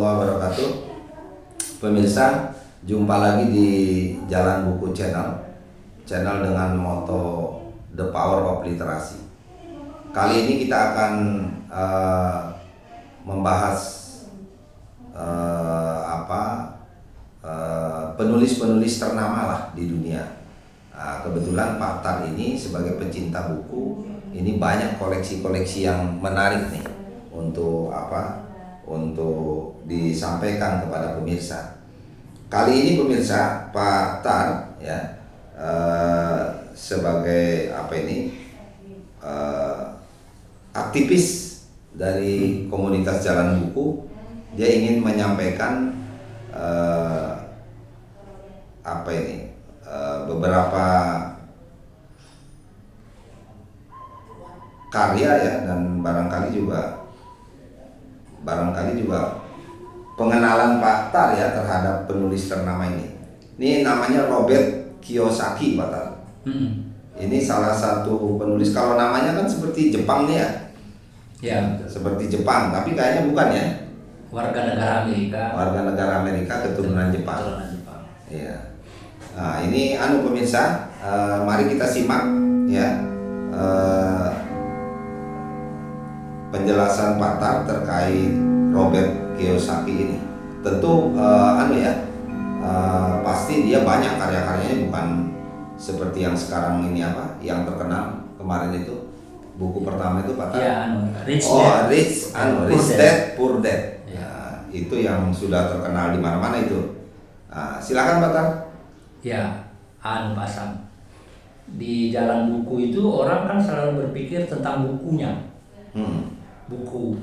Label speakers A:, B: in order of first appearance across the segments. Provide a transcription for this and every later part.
A: warahmatullahi wabarakatuh. Pemirsa, jumpa lagi di Jalan Buku Channel dengan moto The Power of Literasi. Kali ini kita akan membahas penulis-penulis ternama lah di dunia. Kebetulan Pak Tar ini sebagai pencinta buku, ini banyak koleksi-koleksi yang menarik nih untuk disampaikan kepada pemirsa. Kali ini pemirsa, Pak Tar ya sebagai aktivis dari komunitas Jalan Buku, dia ingin menyampaikan beberapa karya ya, dan barangkali juga pengenalan Pak Tar ya terhadap penulis ternama ini. Ini namanya Robert Kiyosaki, Pak Tar. Ini salah satu penulis, kalau namanya kan seperti Jepang nih ya.
B: Ya.
A: Seperti Jepang, tapi kayaknya bukan ya.
B: Warga negara Amerika,
A: keturunan Jepang. Iya. Nah, ini pemirsa, mari kita simak ya penjelasan Pak Tar terkait Robert Kiyosaki ini. Tentu pasti dia banyak karya-karyanya, bukan seperti yang sekarang ini yang terkenal kemarin itu. Buku pertama itu Pak Tar.
B: Ya, Rich
A: Dad Poor Dad.
B: Ya.
A: Itu yang sudah terkenal di mana-mana itu. Silakan Pak Tar.
B: Ya, Pak Sam. Di Jalan Buku itu orang kan selalu berpikir tentang bukunya. Buku.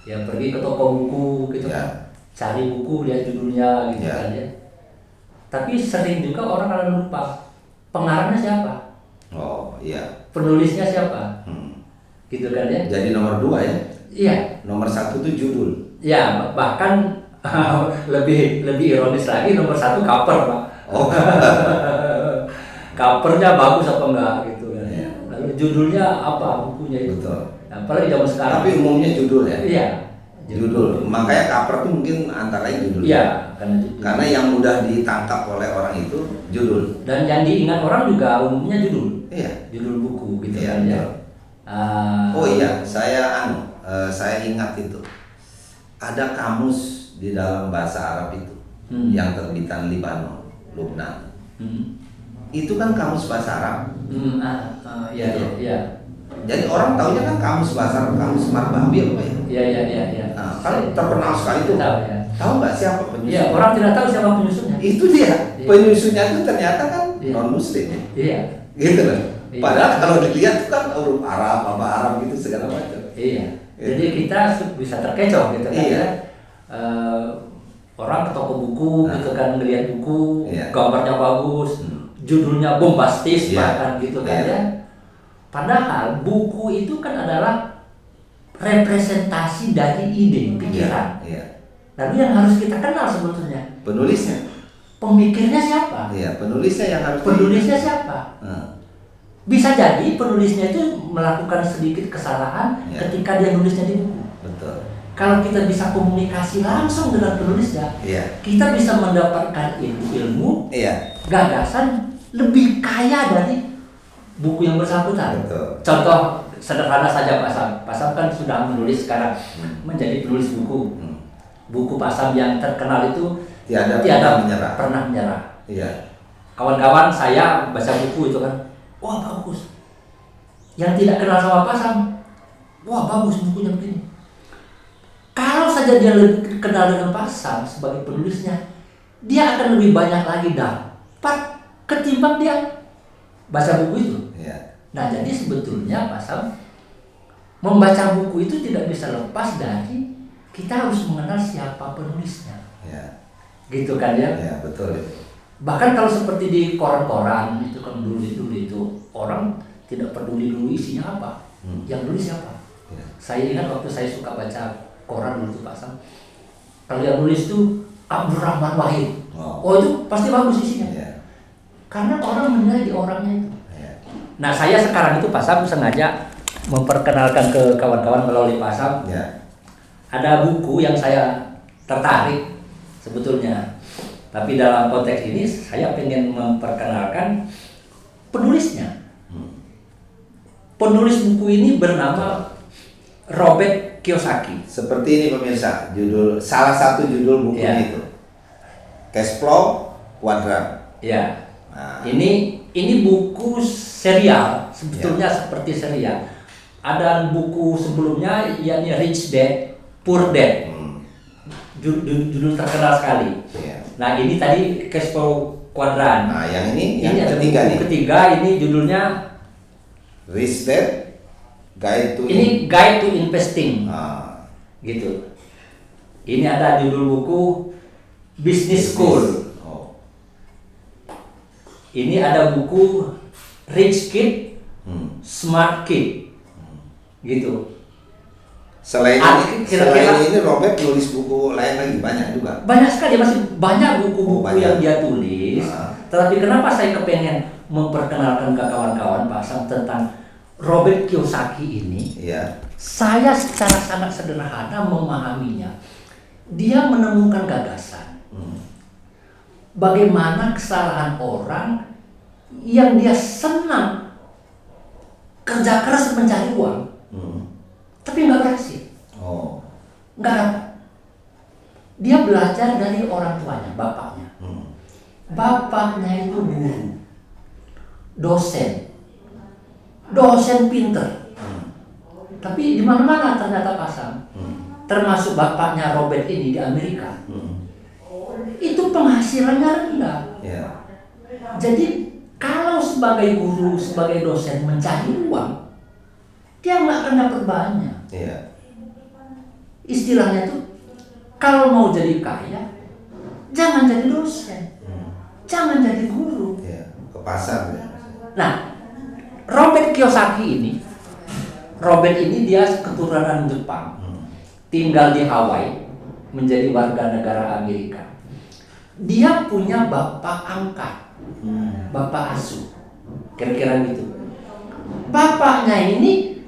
B: Ya, pergi ke toko buku gitu kan. Cari buku, lihat judulnya gitu kan ya. Tapi sering juga orang akan lupa pengarangnya siapa.
A: Oh iya.
B: Penulisnya siapa. Gitu kan ya.
A: Jadi nomor 2 ya.
B: Iya.
A: Nomor 1 itu judul.
B: Ya, bahkan lebih ironis lagi, nomor 1 cover, Pak.
A: Oh.
B: Covernya bagus apa enggak gitu kan.
A: Ya.
B: Lalu judulnya apa bukunya itu.
A: Betul.
B: Apalagi zaman sekarang.
A: Tapi umumnya judul ya.
B: Iya.
A: Judul. Makanya cover tuh mungkin antara lain judul.
B: Iya,
A: karena yang mudah ditangkap oleh orang itu judul.
B: Dan yang diingat orang juga umumnya judul.
A: Iya.
B: Judul buku gitu
A: Iya,
B: kan ya.
A: Oh iya, saya ingat itu. Ada kamus di dalam bahasa Arab itu yang terbitan Libanon, Lubnan. Itu kan kamus bahasa Arab.
B: Iya.
A: Jadi orang taunya kan kamus bahasa Arab, kamus Marbabi apa ya?
B: Iya.
A: Nah, kan terkenal sekali itu. Tahu nggak siapa penyusunnya?
B: Iya, orang tidak tahu siapa penyusunnya.
A: Itu dia.
B: Iya.
A: Penyusunnya itu ternyata kan non Muslim.
B: Iya.
A: Gitu loh.
B: Iya.
A: Padahal kalau dilihat kan huruf Arab, apa Arab gitu segala macam.
B: Iya. Jadi kita bisa terkecoh gitu kan ya. Orang ke toko buku gitu kan, ngelihat buku, gambarnya bagus, judulnya bombastis bahkan gitu kan ya. Padahal buku itu kan adalah representasi dari ide, pikiran. Lalu yang harus kita kenal sebetulnya
A: penulisnya.
B: Pemikirnya siapa?
A: Iya, penulisnya yang harus.
B: Penulisnya siapa? Bisa jadi penulisnya itu melakukan sedikit kesalahan ketika dia nulisnya di buku.
A: Betul.
B: Kalau kita bisa komunikasi langsung dengan penulisnya, kita bisa mendapatkan ilmu, gagasan lebih kaya dari buku yang bersangkutan.
A: Betul.
B: Contoh sederhana saja Pak Sam kan sudah menulis sekarang, menjadi penulis buku. Buku Pak Sam yang terkenal itu tiada pernah menyerah.
A: Iya.
B: Kawan-kawan saya baca buku itu kan, wah bagus. Yang tidak kenal sama Pak Sam, wah bagus bukunya begini. Kalau saja dia lebih kenal dengan Pak Sam sebagai penulisnya, dia akan lebih banyak lagi dapat ketimbang dia baca buku itu. Nah, jadi sebetulnya Pak Sam, membaca buku itu tidak bisa lepas dari kita harus mengenal siapa penulisnya. Gitu kan ya?
A: Ya, betul.
B: Bahkan kalau seperti di koran-koran itu kan dulu itu orang tidak peduli dulu isinya apa, yang nulis siapa. Saya ingat waktu saya suka baca koran dulu Pak Sam, kalau yang nulis itu Abdurrahman Wahid. Oh itu pasti bagus isinya. Karena orang menilai di orangnya itu. Nah saya sekarang itu Pak Sam sengaja memperkenalkan ke kawan-kawan melalui Pak Sam. Ada buku yang saya tertarik sebetulnya. Tapi dalam konteks ini saya ingin memperkenalkan penulisnya. Penulis buku ini bernama Robert Kiyosaki.
A: Seperti ini pemirsa, salah satu judul bukunya itu Cash Flow Quadrant.
B: Ya.
A: Nah.
B: Ini buku serial, sebetulnya seperti serial. Ada buku sebelumnya yakni Rich Dad Poor Dad. Judul terkenal sekali. Nah, ini tadi Cash Flow Quadrant.
A: Nah, yang ini
B: ada
A: ketiga
B: buku
A: nih.
B: Ketiga, ini judulnya
A: Rich Dad Guide to
B: Guide to Investing. Gitu. Ini ada judul buku Business School. Ini ada buku Rich Kid, Smart Kid. Gitu.
A: Selain ini Robert nulis buku lain lagi banyak juga.
B: Banyak sekali, masih banyak buku-buku yang dia tulis. Tetapi kenapa saya kepengen memperkenalkan ke kawan-kawan Pak Sam tentang Robert Kiyosaki ini?
A: Iya.
B: Saya secara sangat sederhana memahaminya. Dia menemukan gagasan. Bagaimana kesalahan orang yang dia senang kerja keras mencari uang, tapi nggak berhasil. Nggak dapat. Dia belajar dari orang tuanya, bapaknya. Bapaknya itu guru, dosen pinter. Tapi di mana-mana ternyata pasang. Termasuk bapaknya Robert ini di Amerika. Itu penghasilannya rendah. Jadi kalau sebagai guru, sebagai dosen mencari uang, dia nggak akan dapat banyak. Istilahnya tuh, kalau mau jadi kaya, jangan jadi dosen, jangan jadi guru.
A: Ke pasar.
B: Nah, Robert Kiyosaki ini dia keturunan Jepang, tinggal di Hawaii, menjadi warga negara Amerika. Dia punya bapak angkat, bapak asuh, kira-kira gitu. Bapaknya ini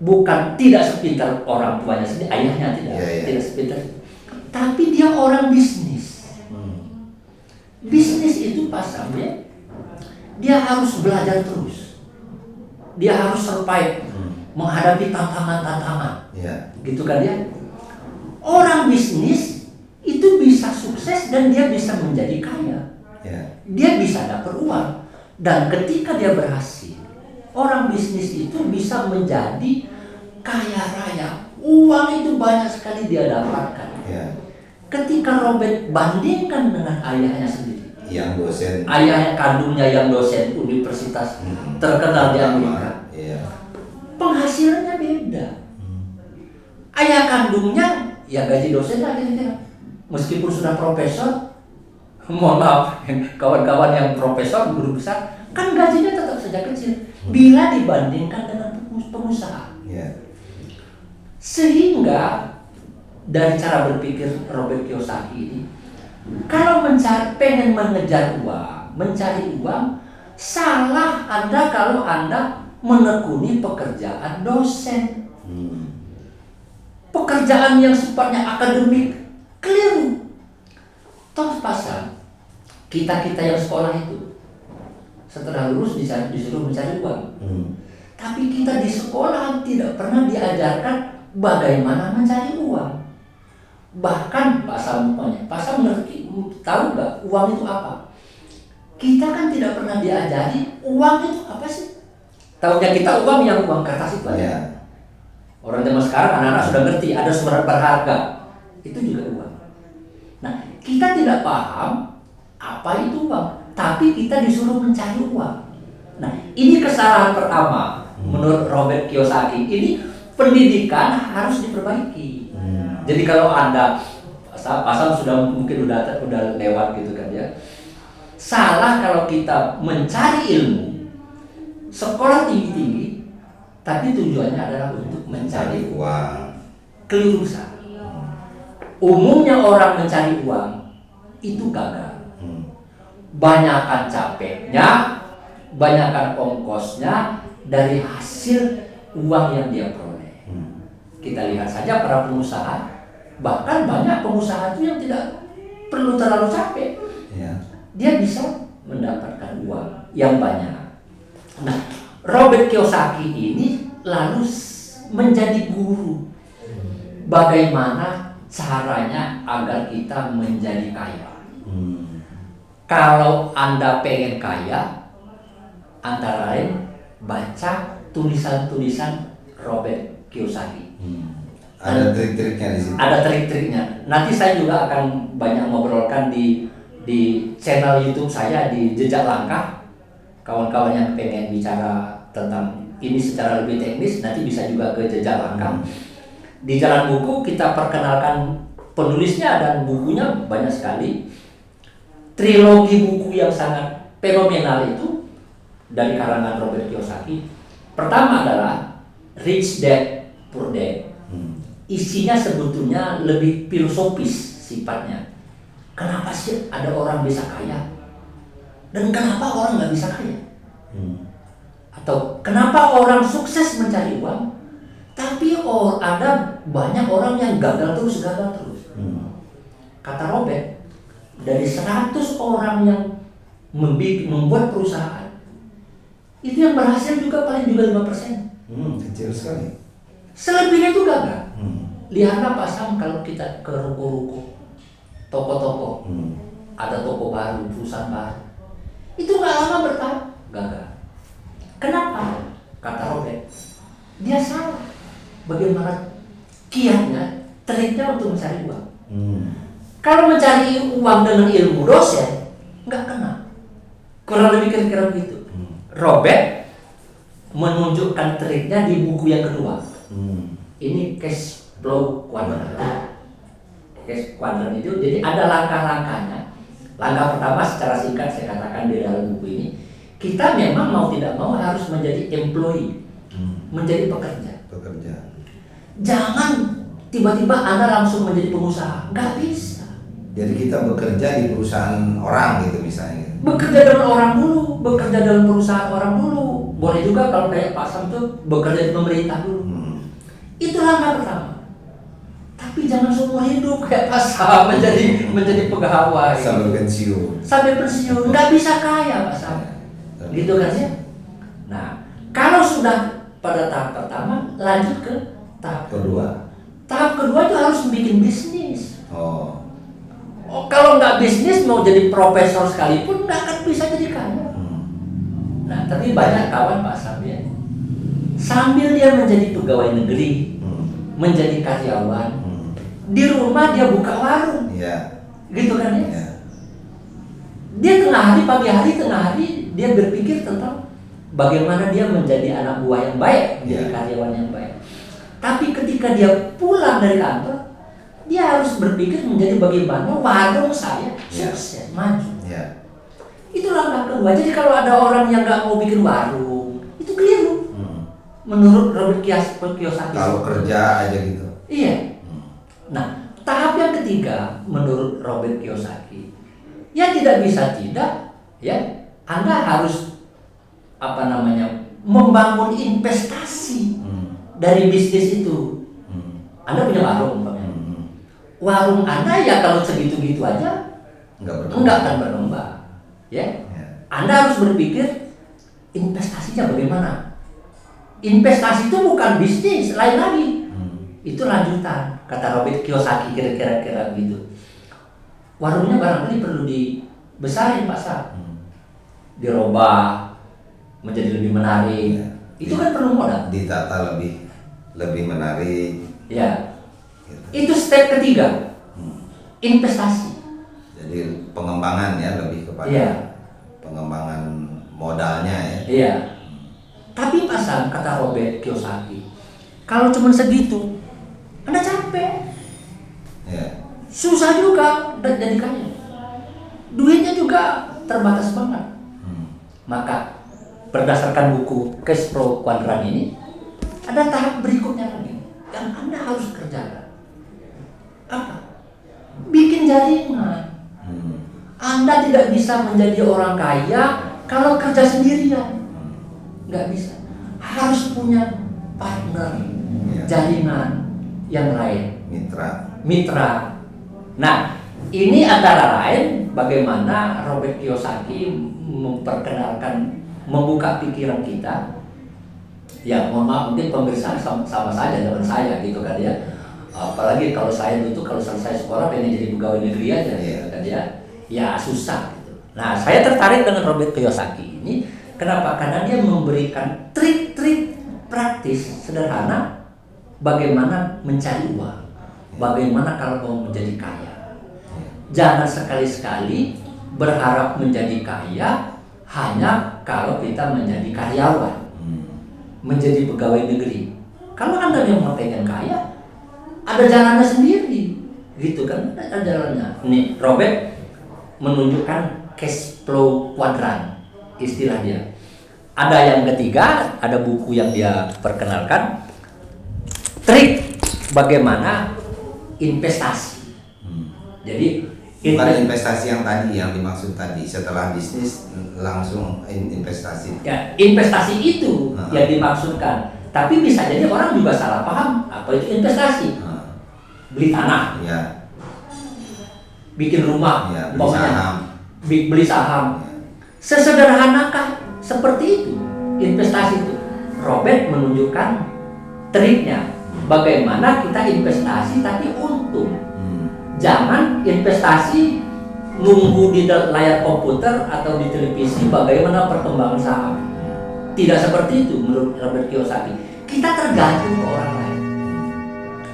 B: bukan tidak sepintar orang tuanya sendiri, ayahnya tidak sepintar, tapi dia orang bisnis. Bisnis itu pasalnya dia harus belajar terus, dia harus survive, menghadapi tantangan-tantangan, gitu kan ya. Orang bisnis itu bisa sukses dan dia bisa menjadi kaya, dia bisa dapat uang, dan ketika dia berhasil, orang bisnis itu bisa menjadi kaya raya. Uang itu banyak sekali dia dapatkan. Ketika Robert bandingkan dengan ayahnya sendiri,
A: yang dosen,
B: ayah kandungnya yang dosen universitas terkenal di Amerika, penghasilannya beda. Ayah kandungnya ya gaji dosen lah kira-kira, meskipun sudah profesor. Mohon maaf, kawan-kawan yang profesor, guru besar, kan gajinya tetap saja kecil bila dibandingkan dengan pengusaha. Sehingga dari cara berpikir Robert Kiyosaki ini, kalau pengen mengejar uang, mencari uang, salah Anda kalau Anda menekuni pekerjaan dosen. Pekerjaan yang sifatnya akademik, keliru. Toh pasal kita yang sekolah itu setelah lulus disuruh mencari uang. Tapi kita di sekolah tidak pernah diajarkan bagaimana mencari uang. Bahkan Pak Sam ngerti, tahu nggak uang itu apa? Kita kan tidak pernah diajari uang itu apa sih? Tahunya kita uang kertas itu aja. Orang zaman sekarang anak-anak sudah ngerti ada surat berharga, itu juga uang. Nah, kita tidak paham apa itu uang, tapi kita disuruh mencari uang. Nah, ini kesalahan pertama menurut Robert Kiyosaki. Ini pendidikan harus diperbaiki. Jadi kalau Anda pasal sudah mungkin udah lewat gitu kan ya. Salah kalau kita mencari ilmu, sekolah tinggi-tinggi, tapi tujuannya adalah untuk mencari
A: uang.
B: Keliru besar. Umumnya orang mencari uang itu gagal. Banyakkan capeknya, banyakkan ongkosnya dari hasil uang yang dia peroleh. Kita lihat saja para pengusaha Bahkan banyak pengusaha itu yang tidak perlu terlalu capek.
A: Ya.
B: Dia bisa mendapatkan uang yang banyak. Nah, Robert Kiyosaki ini lalu menjadi guru. Bagaimana caranya agar kita menjadi kaya? Kalau Anda pengen kaya, antara lain baca tulisan-tulisan Robert Kiyosaki.
A: Ada trik-triknya di situ.
B: Ada trik-triknya. Nanti saya juga akan banyak ngobrolkan di channel YouTube saya di Jejak Langkah. Kawan-kawan yang pengen bicara tentang ini secara lebih teknis nanti bisa juga ke Jejak Langkah. Di Jalan Buku kita perkenalkan penulisnya dan bukunya banyak sekali. Trilogi buku yang sangat fenomenal itu dari karangan Robert Kiyosaki. Pertama adalah Rich Dad Poor Dad. Isinya sebetulnya lebih filosofis sifatnya. Kenapa sih ada orang bisa kaya? Dan kenapa orang nggak bisa kaya? Atau kenapa orang sukses mencari uang, tapi ada banyak orang yang gagal terus. Kata Robert, dari 100 orang yang membuat perusahaan, itu yang berhasil juga paling juga 5%.
A: Kecil sekali.
B: Selebihnya itu gagal. Lihatlah pasang kalau kita ke ruko-ruko, toko-toko, ada toko baru, perusahaan baru, itu nggak lama bertahan, gagal. Kenapa? Kata Robert, dia salah. Bagaimana kiatnya, triknya untuk mencari uang. Kalau mencari uang dengan ilmu dosen, nggak kena. Kurang lebih kira-kira begitu. Robert menunjukkan triknya di buku yang kedua. Ini cash flow quadrant. Cash quadrant itu jadi ada langkah-langkahnya. Langkah pertama secara singkat saya katakan di dalam buku ini, kita memang mau tidak mau harus menjadi employee, menjadi pekerja. Jangan tiba-tiba Anda langsung menjadi pengusaha, nggak bisa.
A: Jadi kita bekerja di perusahaan orang gitu misalnya.
B: Bekerja dengan orang dulu, bekerja dalam perusahaan orang dulu. Boleh juga kalau kayak Pak Sam tuh bekerja di pemerintah dulu. Itu langkah pertama. Tapi jangan seumur hidup kayak Pak Sam menjadi pegawai. Sampai pensiun, nggak bisa kaya Pak Sam. Gitu kan ya? Nah, kalau sudah pada tahap pertama, lanjut ke tahap kedua. Tahap kedua itu harus bikin bisnis. Kalau nggak bisnis mau jadi profesor sekalipun nggak akan bisa jadi kaya. Nah, tapi banyak kawan Pak Sam ya, sambil dia menjadi pegawai negeri, menjadi karyawan, di rumah dia buka warung, gitu kan ya? Dia pagi hari, tengah hari dia berpikir tentang bagaimana dia menjadi anak buah yang baik, menjadi karyawan yang baik. Tapi ketika dia pulang dari kantor, dia harus berpikir menjadi bagaimana warung saya sukses, maju. Itu langkah kedua. Jadi kalau ada orang yang nggak mau bikin warung, itu keliru. Menurut Robert Kiyosaki.
A: Kalau kerja aja gitu.
B: Iya. Nah, tahap yang ketiga menurut Robert Kiyosaki, ya tidak bisa tidak, ya Anda harus membangun investasi dari bisnis itu. Anda punya warung umpamanya. Warung Anda ya kalau segitu-gitu aja enggak akan berkembang. Ya. Anda harus berpikir investasinya bagaimana. Investasi itu bukan bisnis, lain lagi. Itu lanjutan, kata Robert Kiyosaki kira-kira gitu. Warungnya barangkali perlu dibesarin Pak Sam. Dirubah menjadi lebih menarik. Itu kan perlu modal.
A: Ditata lebih menarik.
B: Ya. Itu step ketiga. Investasi.
A: Jadi pengembangan ya, lebih kepada pengembangan modalnya ya.
B: Iya. Tapi Pak Sam, kata Robert Kiyosaki, kalau cuma segitu, Anda capek. Susah juga jadi kaya. Duitnya juga terbatas banget. Maka berdasarkan buku Cash Flow Quadrant ini, ada tahap berikutnya lagi yang Anda harus kerjakan. Apa? Bikin jaringan. Anda tidak bisa menjadi orang kaya kalau kerja sendirian. Nggak bisa. Harus punya partner, jaringan yang lain.
A: Mitra.
B: mitra. Nah, ini antara lain bagaimana Robert Kiyosaki memperkenalkan, membuka pikiran kita. Ya, mohon maaf, mungkin pemirsa sama saja dengan saya gitu kan ya. Apalagi kalau saya dulu kalau selesai sekolah pengen jadi pegawai negeri aja gitu kan ya. Ya susah gitu. Nah, saya tertarik dengan Robert Kiyosaki ini. Kenapa? Karena dia memberikan trik-trik praktis sederhana bagaimana mencari uang, bagaimana kalau mau menjadi kaya. Jangan sekali-sekali berharap menjadi kaya hanya kalau kita menjadi karyawan, menjadi pegawai negeri. Kalau Anda yang mau pengen kaya, ada jalannya sendiri, gitu kan? Ada jalannya. Nih, Robert menunjukkan cash flow quadrant, istilah dia. Ada yang ketiga, ada buku yang dia perkenalkan, trik bagaimana investasi. Jadi
A: bukan investasi yang tadi yang dimaksud tadi, setelah bisnis langsung investasi.
B: Ya, investasi itu yang dimaksudkan. Tapi bisa jadi orang juga salah paham apa itu investasi. Beli tanah,
A: ya.
B: Bikin rumah,
A: ya, beli saham.
B: Beli saham. Sesederhanakah seperti itu investasi itu? Robert menunjukkan triknya bagaimana kita investasi tapi untung. Jangan investasi nunggu di layar komputer atau di televisi bagaimana perkembangan saham. Tidak seperti itu menurut Robert Kiyosaki. Kita tergantung ke orang lain.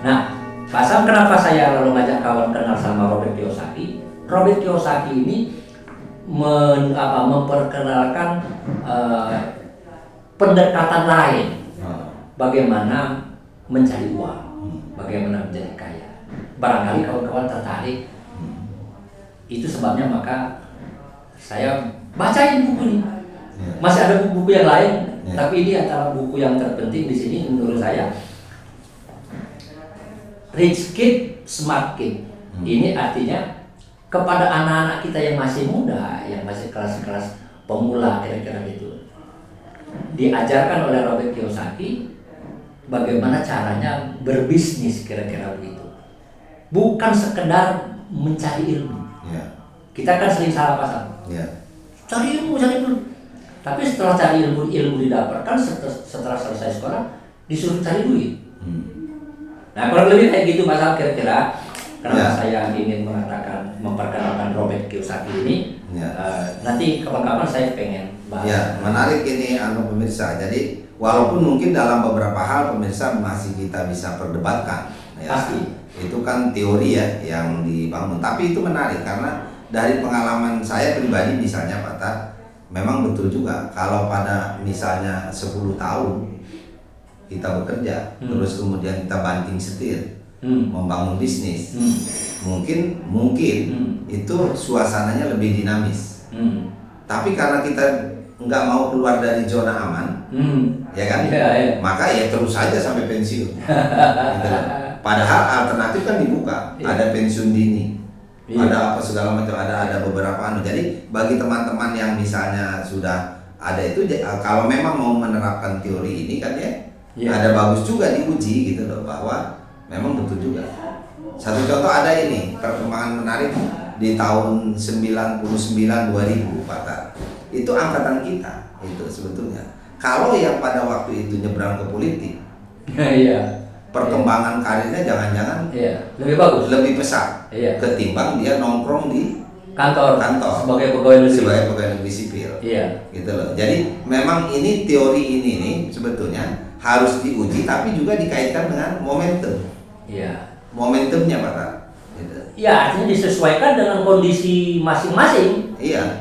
B: Nah, Pak Sam, kenapa saya lalu ngajak kawan kenal sama Robert Kiyosaki? Robert Kiyosaki ini memperkenalkan pendekatan lain, bagaimana mencari uang, bagaimana menjadi kaya. Barangkali kawan-kawan tertarik. Itu sebabnya maka saya bacain buku ini. Masih ada buku-buku yang lain, tapi ini antara buku yang terpenting di sini menurut saya. Rich Kid, Smart Kid. Ini artinya kepada anak-anak kita yang masih muda, yang masih kelas-kelas pemula kira-kira gitu. Diajarkan oleh Robert Kiyosaki bagaimana caranya berbisnis kira-kira begitu. Bukan sekedar mencari ilmu. Kita kan sering salah pasang. Cari ilmu. Tapi setelah cari ilmu didapatkan, setelah selesai sekolah disuruh cari duit. Nah, kurang lebih kayak gitu Mas Al kira-kira. Kenapa saya ingin memperkenalkan Robert Kiyosaki ini? Nanti kapan-kapan saya pengen bahas.
A: Ya, menarik ini pemirsa. Jadi walaupun mungkin dalam beberapa hal pemirsa masih kita bisa perdebatkan.
B: Pasti.
A: Itu kan teori ya yang dibangun. Tapi itu menarik karena dari pengalaman saya pribadi misalnya Pak Tar, memang betul juga kalau pada misalnya 10 tahun kita bekerja, terus kemudian kita banting setir, membangun bisnis, mungkin itu suasananya lebih dinamis. Tapi karena kita nggak mau keluar dari zona aman, ya kan, maka ya terus saja sampai pensiun. Gitu. Padahal alternatif kan dibuka, ada pensiun dini, ada apa segala macam, ada beberapa Jadi bagi teman-teman yang misalnya sudah ada itu, kalau memang mau menerapkan teori ini kan ada bagus juga diuji gitu loh, bahwa memang betul juga. Satu contoh ada ini perkembangan menarik di tahun 99-2000 Pak Tar. Itu angkatan kita itu sebetulnya. Kalau yang pada waktu itu nyebrang ke politik, perkembangan karirnya jangan-jangan
B: lebih bagus,
A: lebih pesat ketimbang dia nongkrong di
B: kantor sebagai pegawai
A: negeri sipil. Gitu loh. Jadi memang ini teori ini nih sebetulnya harus diuji, tapi juga dikaitkan dengan momentum. Momentumnya Pak Tar. Gitu.
B: Artinya disesuaikan dengan kondisi masing-masing.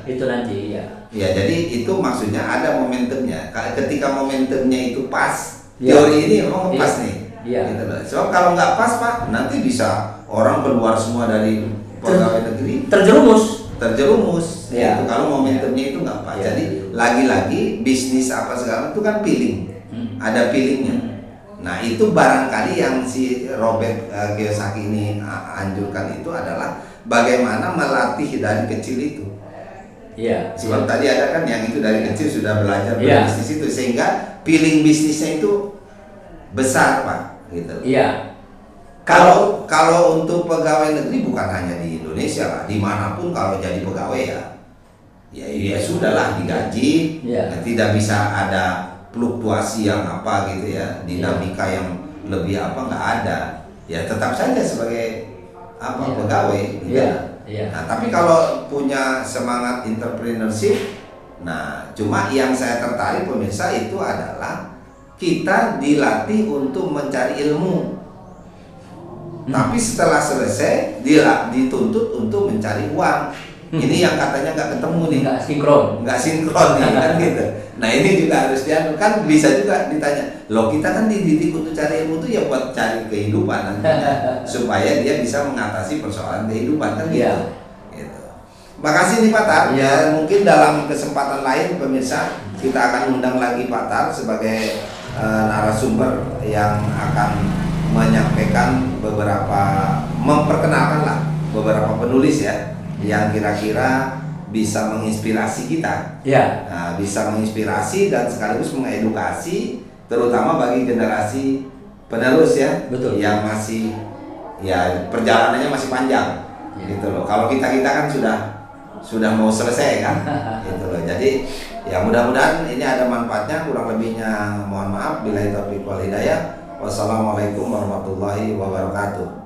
B: Itu nanti.
A: Jadi itu maksudnya ada momentumnya. Ketika momentumnya itu pas, teori ini memang pas nih. Gitu loh. Sebab kalau nggak pas Pak, nanti bisa orang keluar semua dari pegawai negeri. Terjerumus. Gitu, kalau momentumnya itu nggak pas. Jadi lagi-lagi bisnis apa segala itu kan feeling. Ada feelingnya. Nah itu barangkali yang si Robert Kiyosaki ini anjurkan itu adalah bagaimana melatih dari kecil itu. Sebab tadi ada kan yang itu dari kecil sudah belajar berbisnis itu, sehingga feeling bisnisnya itu besar Pak. Gitu. Kalau untuk pegawai negeri bukan hanya di Indonesia lah, dimanapun kalau jadi pegawai ya sudahlah digaji, tidak bisa ada fluktuasi yang apa gitu ya, dinamika yang lebih apa nggak ada, ya tetap saja sebagai pegawai gitu. Nah, tapi kalau punya semangat entrepreneurship, nah cuma yang saya tertarik pemirsa itu adalah kita dilatih untuk mencari ilmu. Tapi setelah selesai dituntut untuk mencari uang. Ini yang katanya nggak ketemu nih. Nggak sinkron nih kan gitu. Nah ini juga harus kan bisa juga ditanya. Loh kita kan dididik untuk cari ilmu itu ya buat cari kehidupan nantinya supaya dia bisa mengatasi persoalan kehidupan kan gitu. Gitu. Makasih nih Pak Tar. Ya mungkin dalam kesempatan lain pemirsa kita akan undang lagi Pak Tar sebagai narasumber yang akan menyampaikan memperkenalkan beberapa penulis ya yang kira-kira bisa menginspirasi kita, bisa menginspirasi dan sekaligus mengedukasi, terutama bagi generasi penerus ya, yang masih perjalanannya masih panjang, gitu loh. Kalau kita kan sudah mau selesai kan, gitu loh. Jadi ya mudah-mudahan ini ada manfaatnya, kurang lebihnya mohon maaf. Billahi taufiq wal hidayah. Wassalamualaikum warahmatullahi wabarakatuh.